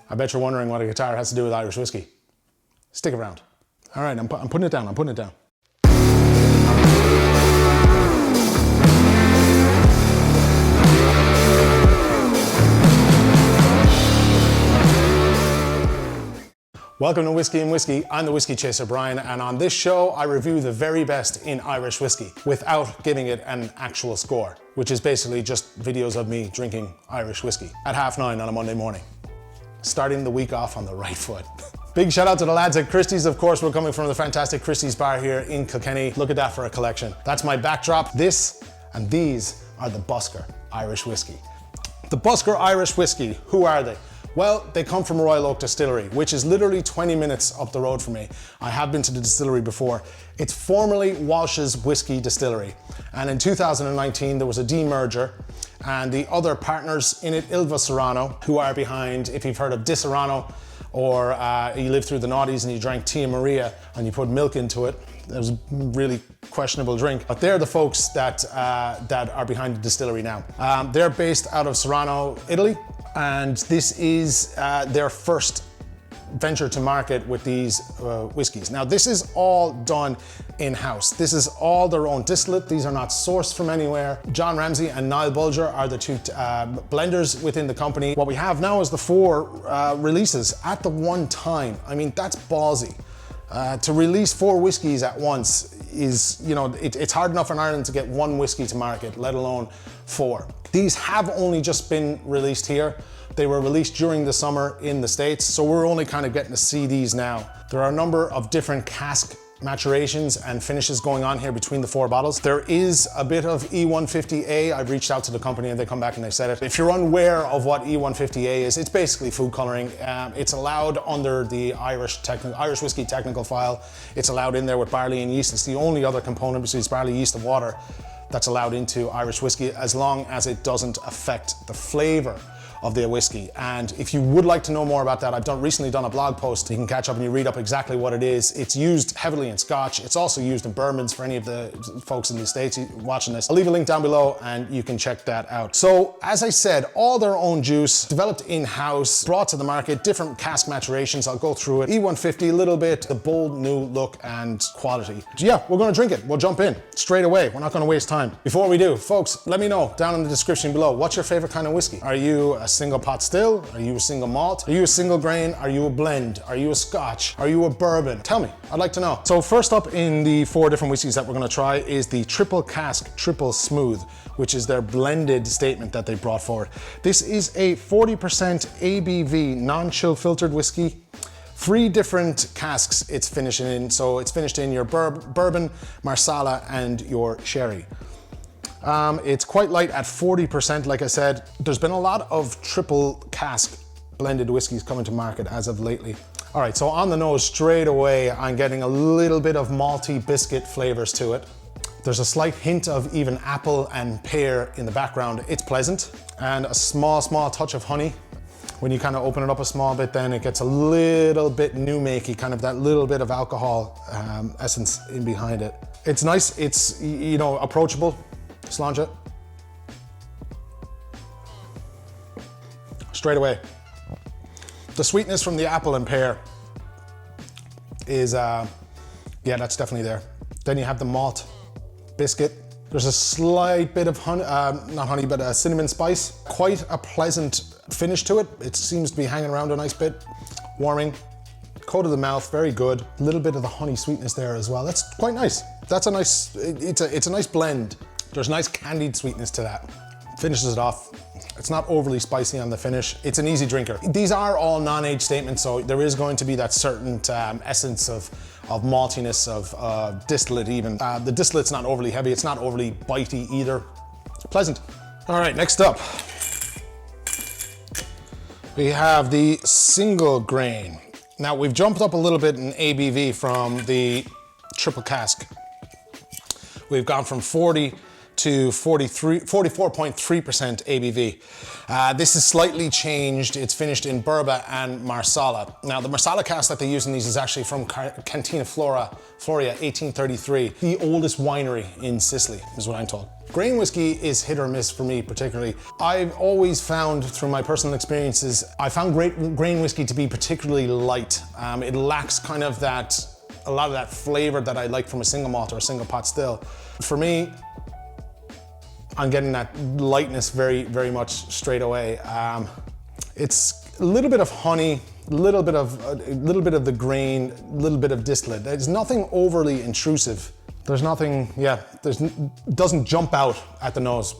I bet you're wondering what a guitar has to do with Irish whiskey. Stick around. All right, I'm putting it down, I'm putting it down. Welcome to Whiskey and Whiskey. I'm the Whiskey Chaser Brian, and on this show I review the very best in Irish whiskey without giving it an actual score, which is basically just videos of me drinking Irish whiskey at 9:30 on a Monday morning. Starting the week off on the right foot. Big shout out to the lads at Christy's, of course. We're coming from the fantastic Christy's bar here in Kilkenny. Look at that for a collection. That's my backdrop. This and these are the Busker Irish Whiskey. The Busker Irish Whiskey, who are they? Well, they come from Royal Oak Distillery, which is literally 20 minutes up the road from me. I have been to the distillery before. It's formerly Walsh's Whiskey Distillery. And in 2019, there was a demerger, and the other partners in it, Ilva Serrano, who are behind, if you've heard of Di Serrano, or you lived through the noughties and you drank Tia Maria and you put milk into it. It was a really questionable drink, but they're the folks that are behind the distillery now. They're based out of Serrano, Italy, and this is their first venture to market with these whiskeys. Now, this is all done in-house. This is all their own distillate. These are not sourced from anywhere. John Ramsey and Niall Bulger are the two blenders within the company. What we have now is the 4 releases at the one time. I mean, that's ballsy. To release 4 whiskeys at once is, you know, it's hard enough in Ireland to get 1 whiskey to market, let alone 4. These have only just been released here. They were released during the summer in the States, so we're only kind of getting to see these now. There are a number of different cask maturations and finishes going on here between the 4 bottles. There is a bit of E150A. I've reached out to the company and they come back and they said it. If you're unaware of what E150A is, it's basically food coloring. It's allowed under the Irish whiskey technical file. It's allowed in there with barley and yeast. It's the only other component besides barley, yeast and water that's allowed into Irish whiskey, as long as it doesn't affect the flavor of their whiskey. And if you would like to know more about that, I've recently done a blog post. You can catch up and you read up exactly what it is. It's used heavily in Scotch. It's also used in bourbons for any of the folks in the States watching this. I'll leave a link down below and you can check that out. So as I said, all their own juice, developed in-house, brought to the market, different cask maturations. I'll go through it. E150, a little bit, the bold new look and quality. Yeah, we're gonna drink it. We'll jump in straight away. We're not gonna waste time. Before we do, folks, let me know down in the description below, what's your favorite kind of whiskey? Are you a single pot still? Are you a single malt? Are you a single grain? Are you a blend? Are you a Scotch? Are you a bourbon? Tell me, I'd like to know. So first up in the 4 different whiskeys that we're gonna try is the Triple Cask Triple Smooth, which is their blended statement that they brought forward. This is a 40% ABV non-chill filtered whiskey. 3 different casks it's finishing in. So it's finished in your bourbon, Marsala, and your sherry. It's quite light at 40%, like I said. There's been a lot of triple cask blended whiskeys coming to market as of lately. All right, so on the nose straight away, I'm getting a little bit of malty biscuit flavors to it. There's a slight hint of even apple and pear in the background. It's pleasant, and a small touch of honey. When you kind of open it up a small bit, then it gets a little bit new makey, kind of that little bit of alcohol essence in behind it. It's nice, it's, you know, approachable. Slange it. Straight away. The sweetness from the apple and pear is, yeah, that's definitely there. Then you have the malt biscuit. There's a slight bit of honey, not honey, but cinnamon spice. Quite a pleasant finish to it. It seems to be hanging around a nice bit. Warming. Coat of the mouth, very good. A little bit of the honey sweetness there as well. That's quite nice. That's a nice, it's a nice blend. There's nice candied sweetness to that. Finishes it off. It's not overly spicy on the finish. It's an easy drinker. These are all non-age statements, so there is going to be that certain essence of maltiness, of distillate even. The distillate's not overly heavy. It's not overly bitey either. Pleasant. All right, next up. We have the single grain. Now we've jumped up a little bit in ABV from the triple cask. We've gone from 40 to 44.3% ABV. This is slightly changed. It's finished in Burba and Marsala. Now, the Marsala cask that they use in these is actually from Cantina Floria, 1833. The oldest winery in Sicily, is what I'm told. Grain whiskey is hit or miss for me particularly. I've always found, through my personal experiences, I found grain whiskey to be particularly light. It lacks kind of a lot of that flavor that I like from a single malt or a single pot still. For me, I'm getting that lightness very, very much straight away. It's a little bit of honey, a little bit of the grain, a little bit of distillate. There's nothing overly intrusive. There's nothing, doesn't jump out at the nose.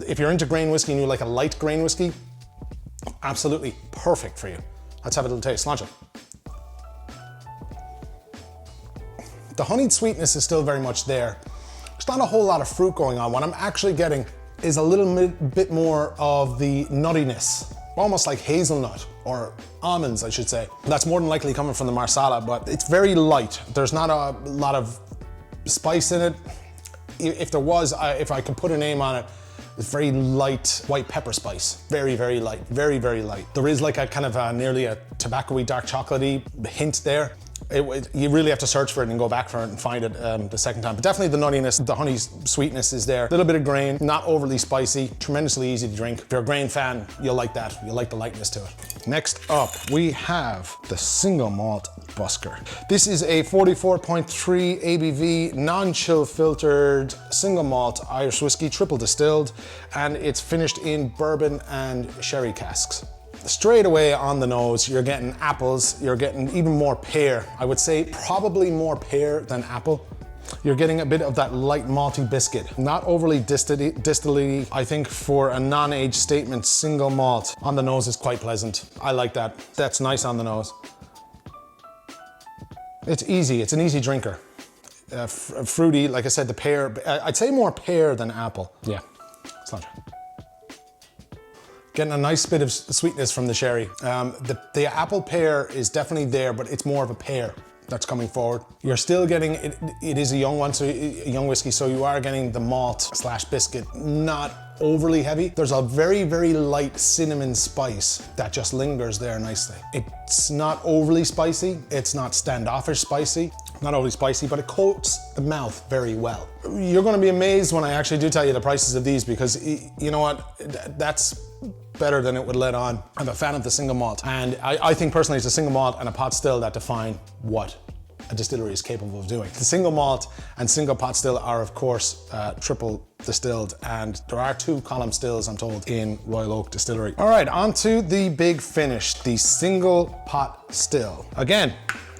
If you're into grain whiskey and you like a light grain whiskey, absolutely perfect for you. Let's have a little taste. Launch it. The honeyed sweetness is still very much there. There's not a whole lot of fruit going on. What I'm actually getting is a little bit more of the nuttiness, almost like hazelnut or almonds, I should say. That's more than likely coming from the Marsala, but it's very light. There's not a lot of spice in it. If there was, if I could put a name on it, it's very light white pepper spice. Very, very light, very, very light. There is like a kind of nearly a tobacco-y, dark chocolatey hint there. You really have to search for it and go back for it and find it the second time. But definitely the nuttiness, the honey sweetness is there. A little bit of grain, not overly spicy, tremendously easy to drink. If you're a grain fan, you'll like that. You'll like the lightness to it. Next up, we have the single malt Busker. This is a 44.3 ABV, non-chill filtered, single malt Irish whiskey, triple distilled, and it's finished in bourbon and sherry casks. Straight away on the nose, you're getting apples, you're getting even more pear. I would say probably more pear than apple. You're getting a bit of that light malty biscuit. Not overly distillate. I think for a non-age statement, single malt on the nose is quite pleasant. I like that. That's nice on the nose. It's easy, it's an easy drinker. Fruity, like I said, the pear, I'd say more pear than apple. Yeah, it's not. Getting a nice bit of sweetness from the sherry. The apple pear is definitely there, but it's more of a pear that's coming forward. You're still getting, it is a young one, so a young whiskey, so you are getting the malt slash biscuit, not overly heavy. There's a very, very light cinnamon spice that just lingers there nicely. It's not overly spicy, it's not standoffish spicy, not overly spicy, but it coats the mouth very well. You're gonna be amazed when I actually do tell you the prices of these, because you know what, that's better than it would let on. I'm a fan of the single malt, and I think personally it's a single malt and a pot still that define what a distillery is capable of doing. The single malt and single pot still are of course triple distilled, and there are 2 column stills, I'm told, in Royal Oak Distillery. All right, on to the big finish, the single pot still. Again,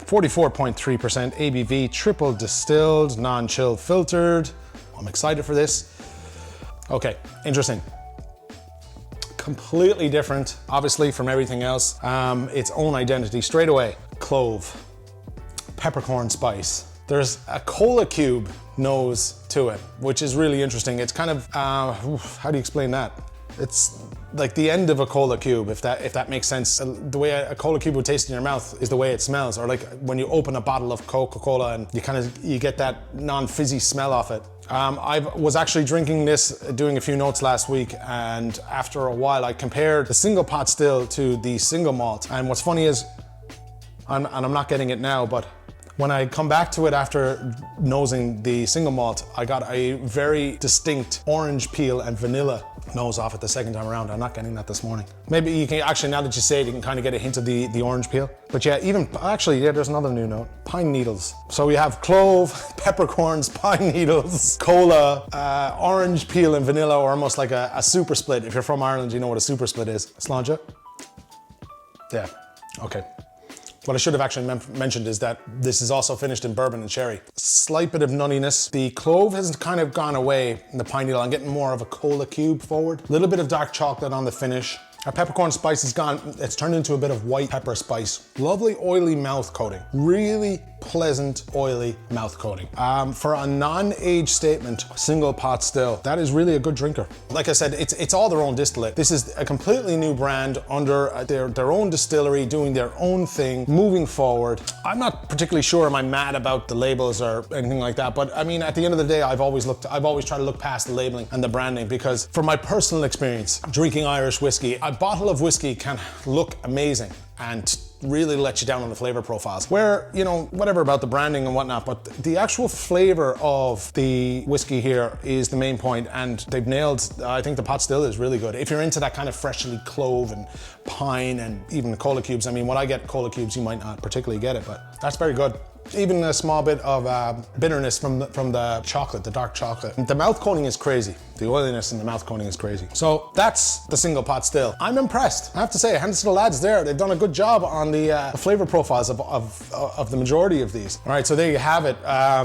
44.3% ABV, triple distilled, non-chill filtered. I'm excited for this. Okay, interesting. Completely different, obviously, from everything else. Its own identity straight away. Clove, peppercorn spice. There's a cola cube nose to it, which is really interesting. It's kind of, how do you explain that? It's like the end of a cola cube, if that makes sense. The way a cola cube would taste in your mouth is the way it smells, or like when you open a bottle of Coca-Cola and you get that non-fizzy smell off it. I was actually drinking this, doing a few notes last week, and after a while I compared the single pot still to the single malt. And what's funny is, and I'm not getting it now, but when I come back to it after nosing the single malt, I got a very distinct orange peel and vanilla nose off it the second time around. I'm not getting that this morning. Maybe you can actually, now that you say it, you can kind of get a hint of the orange peel. But yeah, there's another new note. Pine needles. So we have clove, peppercorns, pine needles, cola, orange peel and vanilla, or almost like a super split. If you're from Ireland, you know what a super split is. Sláinte? Yeah, okay. What I should have actually mentioned is that this is also finished in bourbon and sherry. Slight bit of nuttiness. The clove has kind of gone away in the pine needle. I'm getting more of a cola cube forward. A little bit of dark chocolate on the finish. Our peppercorn spice is gone. It's turned into a bit of white pepper spice. Lovely oily mouth coating. Really pleasant, oily mouth coating. For a non-age statement, single pot still, that is really a good drinker. Like I said, it's all their own distillate. This is a completely new brand under their own distillery, doing their own thing, moving forward. I'm not particularly sure am I mad about the labels or anything like that, but I mean, at the end of the day, I've always tried to look past the labeling and the branding, because from my personal experience drinking Irish whiskey, a bottle of whiskey can look amazing and really let you down on the flavor profiles, where, you know, whatever about the branding and whatnot, but the actual flavor of the whiskey here is the main point, and they've nailed, I think the pot still is really good. If you're into that kind of freshly clove and pine and even the cola cubes, I mean, when I get cola cubes, you might not particularly get it, but that's very good. Even a small bit of bitterness from the chocolate, the dark chocolate. The mouth coating is crazy. The oiliness in the mouth coating is crazy. So that's the single pot still. I'm impressed. I have to say, hands to the lads there. They've done a good job on the flavor profiles of the majority of these. All right, so there you have it.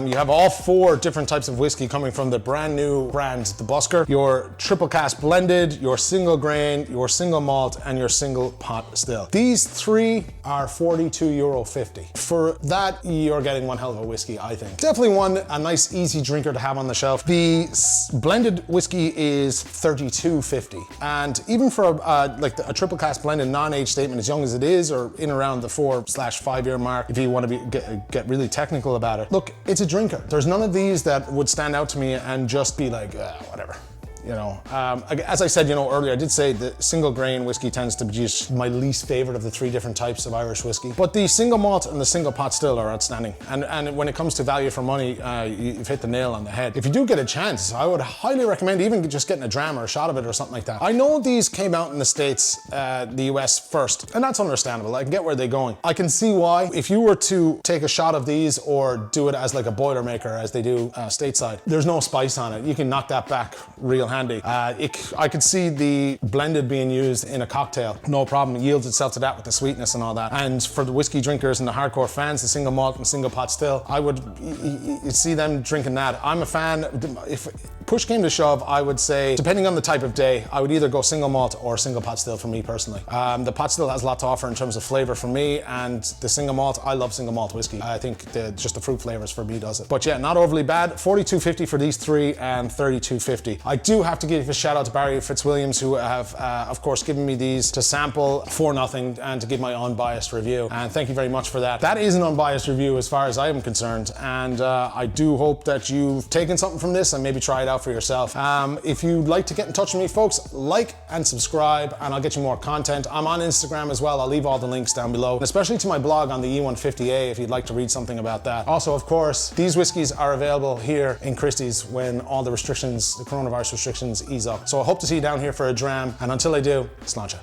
You have all 4 different types of whiskey coming from the brand new brand, the Busker. Your triple cask blended, your single grain, your single malt, and your single pot still. These 3 are €42.50. For that, you're getting one hell of a whiskey, I think. Definitely a nice easy drinker to have on the shelf. The blended whiskey is $32.50, and even for like a triple cask blended non-age statement, as young as it is, or in around the 4/5 year mark, if you want to get really technical about it, look, it's a drinker. There's none of these that would stand out to me and just be like, whatever. You know, as I said, you know, earlier, I did say the single grain whiskey tends to be just my least favorite of the 3 different types of Irish whiskey. But the single malt and the single pot still are outstanding. And when it comes to value for money, you've hit the nail on the head. If you do get a chance, I would highly recommend even just getting a dram or a shot of it or something like that. I know these came out in the States, the US first, and that's understandable. I can get where they're going. I can see why. If you were to take a shot of these or do it as like a Boilermaker, as they do stateside, there's no spice on it. You can knock that back real handy. I could see the blended being used in a cocktail, no problem. It yields itself to that with the sweetness and all that. And for the whiskey drinkers and the hardcore fans, the single malt and single pot still, I would see them drinking that. I'm a fan. If push came to shove, I would say, depending on the type of day, I would either go single malt or single pot still for me personally. The pot still has a lot to offer in terms of flavor for me, and the single malt, I love single malt whiskey. I think just the fruit flavors for me does it. But yeah, not overly bad. $42.50 for these 3 and $32.50. I do have to give a shout out to Barry Fitzwilliams, who have, of course, given me these to sample for nothing and to give my unbiased review. And thank you very much for that. That is an unbiased review as far as I am concerned. And I do hope that you've taken something from this and maybe try it out for yourself. If you'd like to get in touch with me, folks, like and subscribe, and I'll get you more content. I'm on Instagram as well. I'll leave all the links down below, and especially to my blog on the E150A if you'd like to read something about that. Also, of course, these whiskeys are available here in Christie's when all the restrictions, the coronavirus restrictions, ease up. So I hope to see you down here for a dram, and until I do, sláinte.